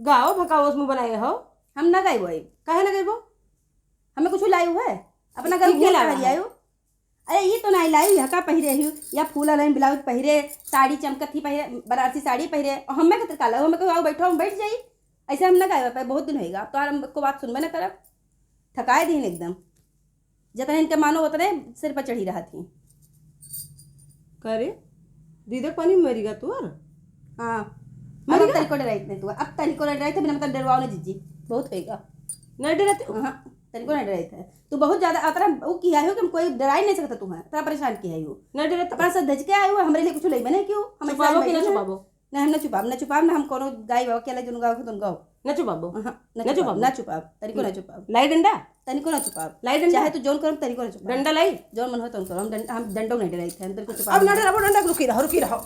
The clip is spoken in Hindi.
गाओ भकाओ उसमें बनाए हो। हम ना गए वही काहे ना गइबो? हमें कुछ लाई हुआ है अपना घर की घूम लावा कर है? आयो। अरे ये तो नहीं लाई यहाँ का पहिरे ही या फूल लाइन ब्लाउज पहिरे साड़ी चमकत ही पहिरे बनारसी साड़ी पहिरे और हमें कतर काला हमें को आओ बैठो हम बैठ जाई ऐसे हम ना गए पे बहुत दिन होएगा तो हमको बात सुनबे ना करब थकाए दिन एकदम जितना इनके मानो उतने सिर पर चढ़ी रहा थी। करे दीदक पानी में मरी गा तू और हाँ मरी अब गा? तरीको डराई नहीं तू अब तरीको डराई थे बिना मतलब डरवाओ ना जीजी बहुत होएगा। नहीं डरते? हाँ तरीको नहीं डराई थे तू बहुत ज्यादा अतरा वो किया है कि कोई डरा ही नहीं सकता तू है इतना परेशान किया है वो नहीं डरते? अपना सब धज के आए हुए हमारे लिए कुछ ले बने क्यों हम छुपाबो कि ना छुपाबो? नहीं हम ना छुपाब ना हम कोनो गाय बाबा के जन गाओ के तुम गाओ ना छुपाबो? ना छुपाब ना छुपाब तरीको ना छुपाब लाई डंडा? तरीको ना छुपाब लाई डंडा? चाहे तू जोन करो तरीको ना छुपाब डंडा लाई? जोन मन हो तो करो हम डंडो नहीं डराई थे हम तेरे को अब छुपाब ना डराबो, डंडा रुकी रहो